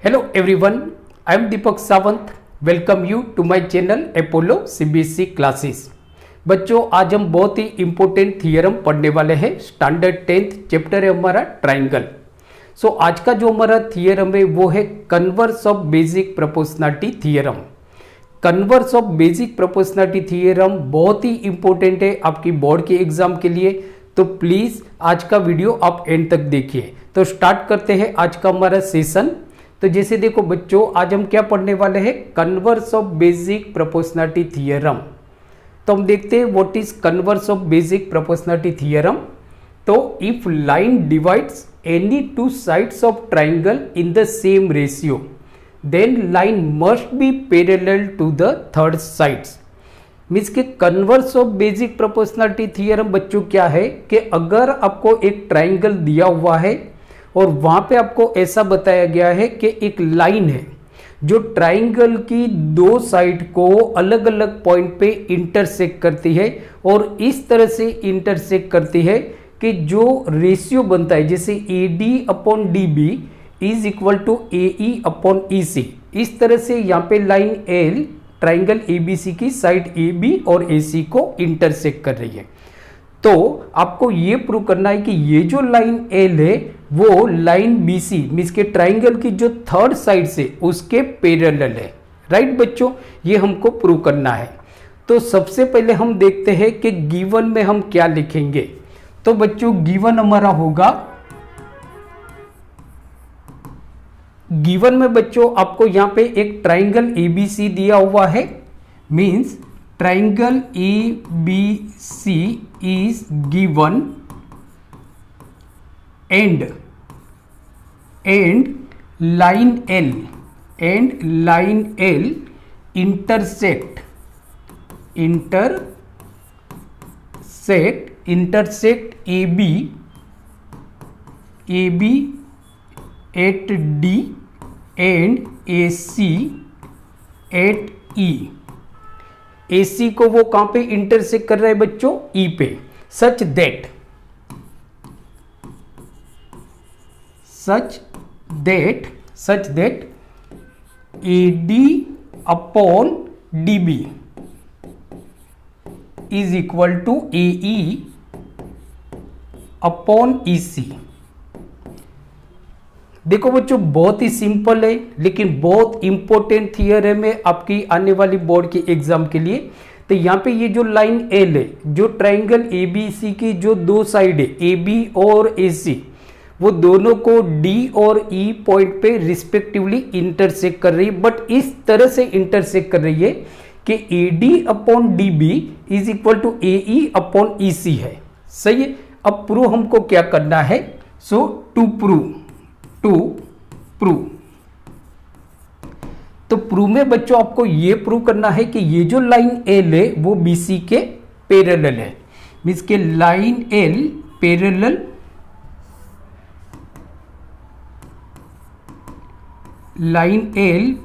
Hello everyone, I am Deepak Sawant. Welcome you to my channel Apollo CBSE Classes. बच्चों आज हम बहुत ही important theorem पढ़ने वाले हैं। स्टैंडर्ड 10th चैप्टर है हमारा ट्राइंगल। आज का जो हमारा थियरम है वो है converse of basic proportionality theorem. Converse of basic proportionality theorem बहुत ही इंपॉर्टेंट है आपकी बोर्ड के एग्जाम के लिए, तो प्लीज आज का वीडियो आप एंड तक देखिए। तो स्टार्ट करते हैं आज का हमारा सेशन। तो जैसे देखो बच्चों, आज हम क्या पढ़ने वाले हैं, converse of basic proportionality theorem. तो हम देखते हैं what is converse of basic proportionality theorem. तो if line divides any two sides of triangle in the same ratio then line must be parallel to the third sides. Means के converse of basic proportionality theorem बच्चों क्या है कि अगर आपको एक triangle दिया हुआ है और वहां पे आपको ऐसा बताया गया है कि एक लाइन है जो ट्राइंगल की दो साइड को अलग अलग पॉइंट पे इंटरसेक्ट करती है, और इस तरह से इंटरसेक्ट करती है कि जो रेशियो बनता है जैसे AD upon DB is equal to AE upon EC। इस तरह से यहाँ पे लाइन L ट्राइंगल ABC की साइड AB और AC को इंटरसेक्ट कर रही है। तो आपको ये प्रूव करना है कि ये जो लाइन L है वो लाइन BC मीन्स के ट्राइंगल की जो थर्ड साइड से उसके पैरेलल है। राइट बच्चों, ये हमको प्रूव करना है। तो सबसे पहले हम देखते हैं कि गिवन में हम क्या लिखेंगे। तो बच्चों गिवन हमारा होगा, गिवन में बच्चों आपको यहां पे एक ट्राइंगल ABC दिया हुआ है। Means triangle ABC is given and line L intersect AB at D and AC at E। AC को वो कहां पे इंटरसेक्ट कर रहा है बच्चों, E पे। Such that AD upon DB is equal to AE upon EC। देखो बच्चों बहुत ही सिंपल है लेकिन बहुत इंपॉर्टेंट थियरम है आपकी आने वाली बोर्ड के एग्जाम के लिए। तो यहाँ पे ये जो लाइन L है जो ट्राइंगल ABC की जो दो साइड है AB और AC, वो दोनों को D और E पॉइंट पे रिस्पेक्टिवली इंटरसेक्ट कर रही है, बट इस तरह से इंटरसेक्ट कर रही है कि AD upon DB is equal to AE upon EC है। सही है। अब प्रूव हमको क्या करना है, सो टू प्रूव। तो प्रूव में बच्चों आपको ये प्रूव करना है कि ये जो लाइन L है वो BC के पैरेलल है। मींस के line L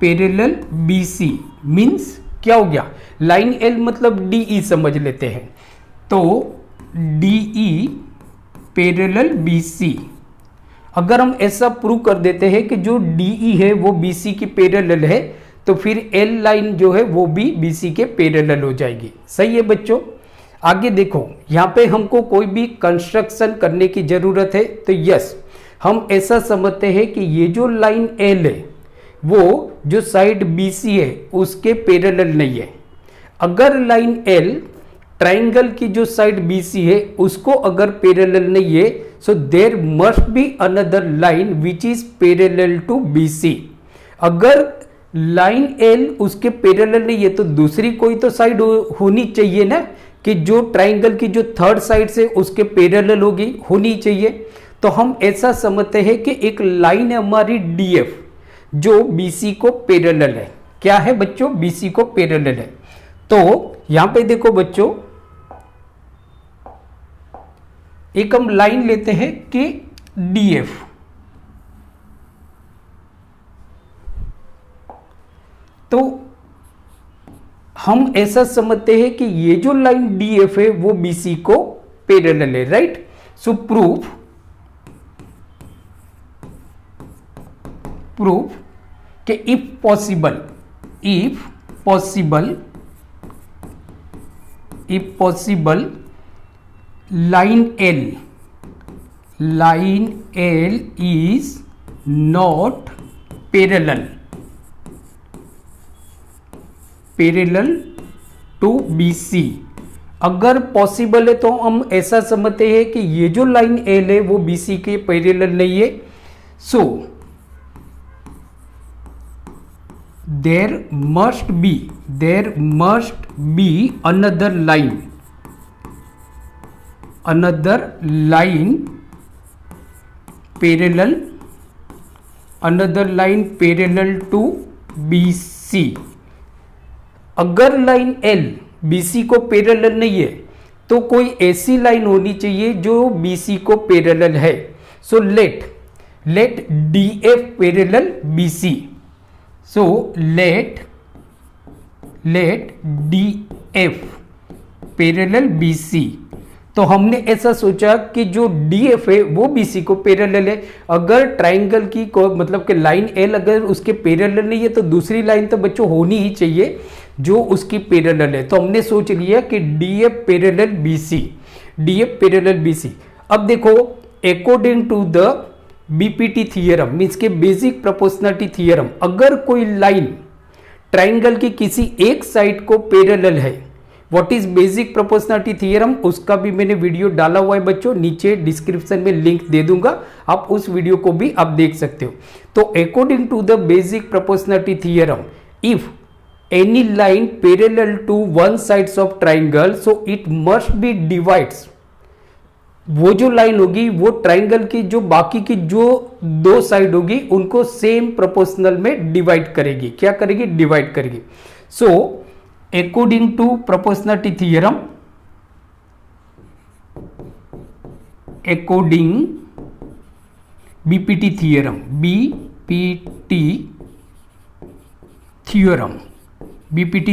parallel BC। Means क्या हो गया, लाइन L मतलब DE समझ लेते हैं। तो DE पैरेलल BC। अगर हम ऐसा प्रूव कर देते हैं कि जो DE है वो BC की पैरेलल है, तो फिर L लाइन जो है वो भी BC के पैरेलल हो जाएगी। सही है बच्चों। आगे देखो, यहाँ पे हमको कोई भी कंस्ट्रक्शन करने की जरूरत है। तो यस, हम ऐसा समझते हैं कि ये जो लाइन L है वो जो साइड BC है उसके पैरेलल नहीं है। अगर लाइन L ट्राइंगल की जो साइड BC है उसको अगर पैरेलल नहीं है, so there must be another line which is parallel to BC। अगर लाइन L उसके पैरेलल नहीं है तो दूसरी कोई तो साइड होनी चाहिए ना, कि जो ट्राइंगल की जो थर्ड साइड से उसके पैरेलल होनी चाहिए। तो हम ऐसा समझते हैं कि एक लाइन है हमारी DF जो BC को पैरेलल है। क्या है बच्चों, BC को पैरेलल है। तो यहां पे देखो बच्चों, एक हम लाइन लेते हैं कि DF। तो हम ऐसा समझते हैं कि ये जो लाइन DF है वो BC को पैरेलल है। राइट। सो प्रूफ कि if possible line L is not parallel to BC। अगर पॉसिबल है तो हम ऐसा समझते हैं कि ये जो लाइन L है वो BC के पैरेलल नहीं है। So there must be another line parallel to BC। अगर लाइन L BC को पैरेलल नहीं है तो कोई ऐसी लाइन होनी चाहिए जो BC को पैरेलल है। So let DF parallel BC। So let DF parallel BC। तो हमने ऐसा सोचा कि जो DF है वो BC को पैरेलल है। अगर ट्राइंगल की मतलब कि लाइन L अगर उसके पैरेलल नहीं है तो दूसरी लाइन तो बच्चों होनी ही चाहिए जो उसकी पैरेलल है। तो हमने सोच लिया कि DF पैरेलल BC। अब देखो according to the BPT theorem means के बेसिक प्रोपोर्शनलिटी थियरम, अगर कोई लाइन ट्राइंगल की किसी एक साइड को पैरेलल है, what is basic proportionality theorem, उसका भी मैंने वीडियो डाला हुआ है बच्चों, नीचे डिस्क्रिप्शन में लिंक दे दूंगा, आप उस वीडियो को भी आप देख सकते हो। तो according to the basic proportionality theorem, if any line parallel to one sides of triangle so it must be divides। वो जो लाइन होगी वो ट्राइंगल की जो बाकी की जो दो साइड होगी उनको सेम प्रोपोर्शनल में डिवाइड करेगी। क्या करेगी? डिवाइड करेगी। So according to proportionality theorem, according BPT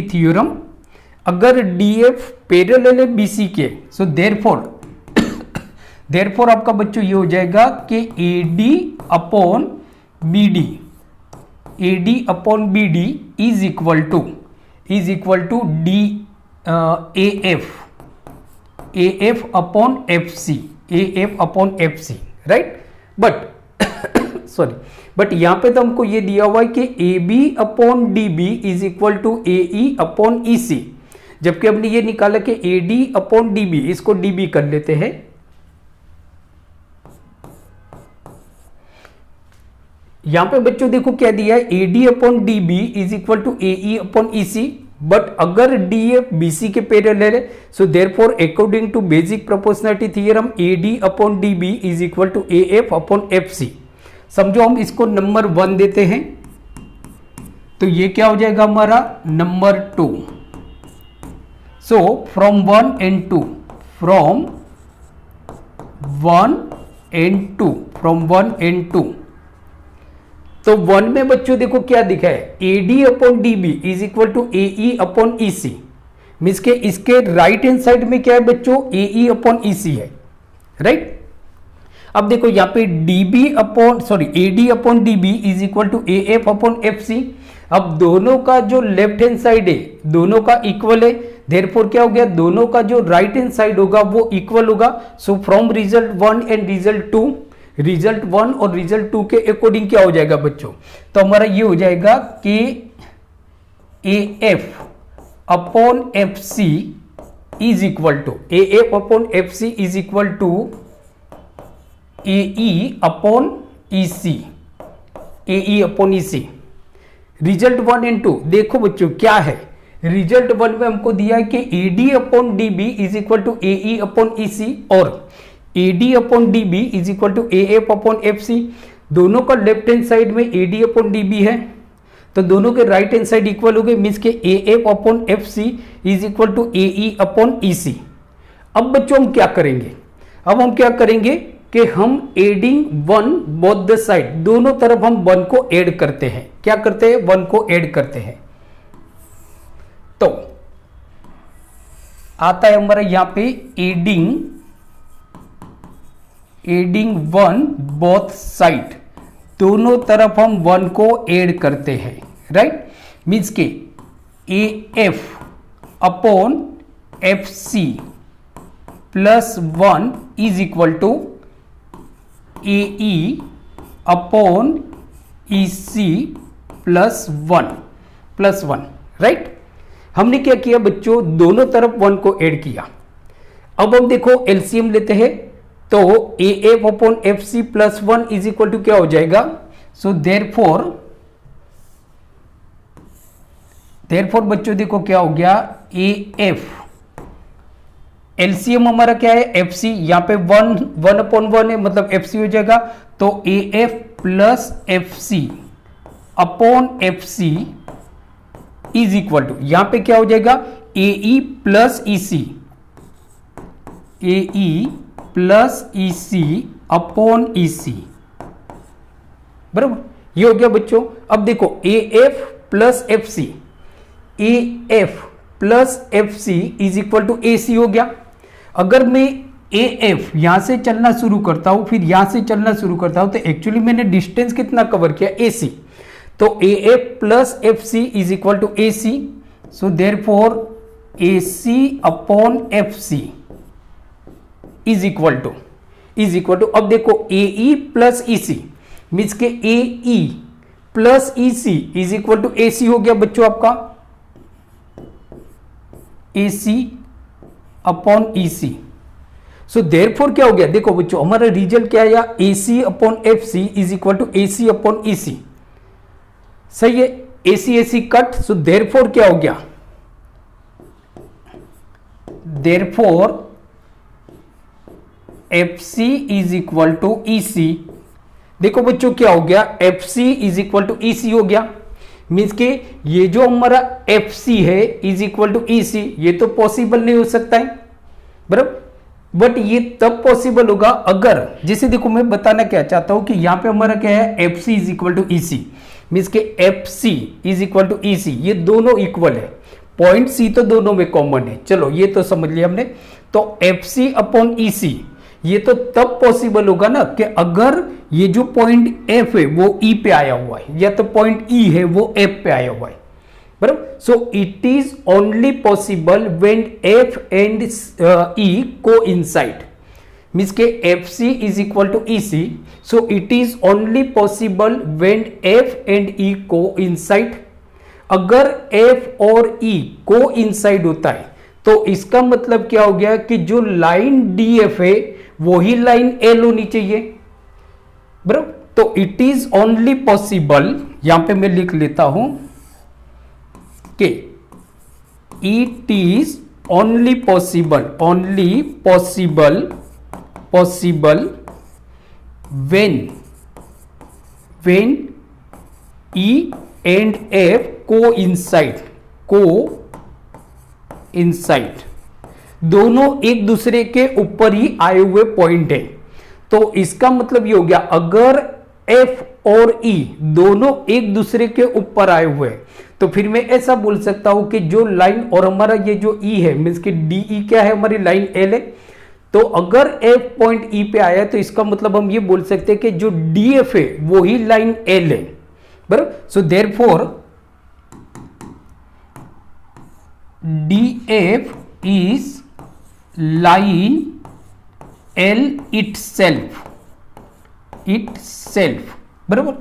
theorem, अगर DF पैरेलल है BC के, सो देयरफॉर आपका बच्चों ये हो जाएगा कि AD upon BD is equal to AF upon FC, right. But यहां पे तो हमको ये दिया हुआ है कि AB upon DB is equal to AE upon EC, जबकि हमने ये निकाला कि AD अपॉन DB, इसको DB कर लेते हैं। यहां पे बच्चों देखो क्या दिया है, AD upon DB is equal to AE upon EC, but अगर DF BC के पैरेलल है, so therefore according to basic proportionality theorem AD upon DB is equal to AF upon FC। समझो हम इसको नंबर 1 देते हैं, तो ये क्या हो जाएगा हमारा नंबर 2। सो फ्रॉम 1 and 2 तो 1 में बच्चों देखो क्या दिखा है, AD upon DB is equal to AE upon EC, means के इसके राइट हैंड साइड में क्या है बच्चों, AE अपॉन EC है, राइट। अब देखो यहाँ पे AD upon DB is equal to AF upon FC। अब दोनों का जो लेफ्ट हैंड साइड है दोनों का इक्वल है, देयरफॉर क्या हो गया, दोनों का जो राइट हैंड साइड होगा वो इक्वल होगा। So from result 1 and result 2, result 1 और रिजल्ट 2 के अकॉर्डिंग क्या हो जाएगा बच्चों, तो हमारा ये हो जाएगा कि AF upon FC is equal to AE upon EC। Result 1 and 2 देखो बच्चों क्या है, रिजल्ट 1 में हमको दिया है कि AD upon DB is equal to AE upon EC और AD upon DB is equal to AF upon FC। दोनों का लेफ्ट हैंड साइड में AD अपॉन DB है, तो दोनों के राइट हैंड साइड इक्वल हो गए, मीन्स के AF upon FC is equal to AE upon EC। अब बच्चों हम क्या करेंगे कि हम एडिंग 1 बोथ द साइड, दोनों तरफ हम 1 को ऐड करते हैं। क्या करते हैं? 1 को ऐड करते हैं। तो आता है हमारा यहां पे एडिंग 1 बोथ साइड, दोनों तरफ हम 1 को ऐड करते हैं, राइट, मीन्स के AF upon FC plus 1 is equal to AE upon EC plus 1, right. हमने क्या किया बच्चों, दोनों तरफ 1 को ऐड किया। अब हम देखो एलसीएम लेते हैं, तो AF upon FC plus 1 is equal to क्या हो जाएगा, सो देयरफॉर बच्चों देखो क्या हो गया, AF एलसीएम हमारा क्या है FC, यहां पे 1 अपॉन 1 है, मतलब FC हो जाएगा, तो AF plus FC upon FC is equal to, यहां पे क्या हो जाएगा AE plus EC, AE plus EC upon EC, बराबर, ये हो गया बच्चों। अब देखो AF plus FC, AF plus FC is equal to AC हो गया। अगर मैं AF यहां से चलना शुरू करता हूं, फिर यहां से चलना शुरू करता हूं, तो एक्चुअली मैंने डिस्टेंस कितना कवर किया, AC, तो AF plus FC is equal to AC, so therefore AC upon FC is equal to, अब देखो AE प्लस EC मीन्स के AE plus EC is equal to AC हो गया बच्चों आपका, AC upon EC, so therefore क्या हो गया, देखो बच्चों हमारा रिजल्ट क्या आया, AC upon FC is equal to AC upon EC, सही है, AC कट, सो देयरफॉर क्या हो गया, therefore FC is equal to EC, देखो बच्चों क्या हो गया, FC is equal to EC हो गया, मीन्स के ये जो हमारा FC है इज इक्वल टू EC, ये तो पॉसिबल नहीं हो सकता है, बराबर, बट ये तब पॉसिबल होगा अगर, जैसे देखो मैं बताना क्या चाहता हूं कि यहां पे हमारा क्या है, FC is equal to EC, means के FC is equal to EC, ये दोनों इक्वल है, पॉइंट C तो दोनों में कॉमन है, चलो ये तो समझ लिया हमने, तो FC अपॉन EC ये तो तब पॉसिबल होगा ना कि अगर ये जो पॉइंट F है वो E पे आया हुआ है, या तो पॉइंट E है वो F पे आया हुआ है, बराबर, so it is only possible when F and E coincide, means के FC is equal to EC, so it is only possible when F and E coincide. अगर F और E कोइंसाइड होता है तो इसका मतलब क्या हो गया कि जो लाइन DF है वही लाइन L होनी चाहिए, बराबर, तो इट इज ओनली पॉसिबल, यहां पे मैं लिख लेता हूं कि it is only possible when E and F coincide, दोनों एक दूसरे के ऊपर ही आए हुए पॉइंट है, तो इसका मतलब ये हो गया अगर F और E दोनों एक दूसरे के ऊपर आए हुए हैं, तो फिर मैं ऐसा बोल सकता हूं कि जो लाइन और हमारा ये जो E है मीन्स कि DE क्या है, हमारी लाइन L है, तो अगर F पॉइंट E पे आया तो इसका मतलब हम ये बोल सकते हैं कि जो DF है वो ही लाइन L है, बराबर, so therefore DF is line L itself, बराबर,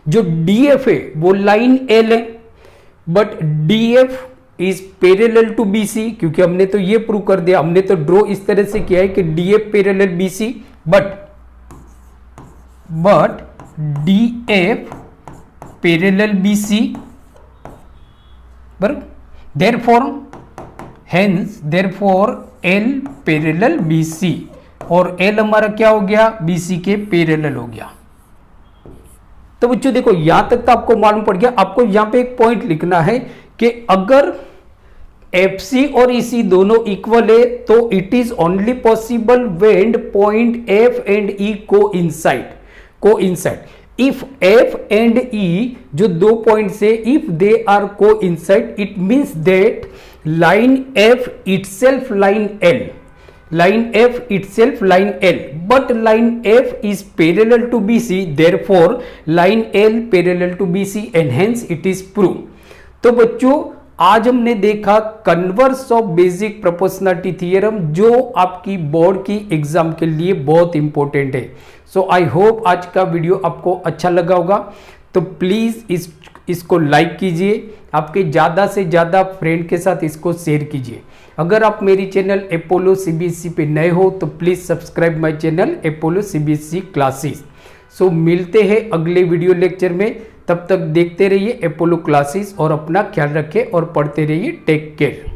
जो DF है वो लाइन L है, but DF is parallel to BC, क्योंकि हमने तो ये प्रूव कर दिया, हमने तो ड्रॉ इस तरह से किया है कि DF parallel BC, but DF parallel BC, बराबर, देयरफॉर L पैरेलल BC, और L हमारा क्या हो गया, BC के पैरेलल हो गया। तो बच्चों देखो यहां तक तो आपको मालूम पड़ गया, आपको यहां पे एक पॉइंट लिखना है कि अगर FC और EC दोनों इक्वल है तो it is only possible when point F and E coincide. If F and E जो दो पॉइंट से if they are coincide, it means that line F itself line L, line F itself line L, but line F is parallel to BC, therefore line L parallel to BC and hence it is proved. तो बच्चों आज हमने देखा converse of basic proportionality theorem, जो आपकी board की exam के लिए बहुत इंपॉर्टेंट है. सो आई होप आज का वीडियो आपको अच्छा लगा होगा. तो प्लीज इसको लाइक कीजिए, आपके ज़्यादा से ज़्यादा फ्रेंड के साथ इसको शेयर कीजिए. अगर आप मेरी चैनल अपोलो सीबीएसई पे नए हो तो please subscribe my channel Apollo CBSE classes. So मिलते हैं अगले वीडियो लेक्चर में. तब तक देखते रहिए अपोलो क्लासेस और अपना ख्याल रखें और पढ़ते रहिए. Take care.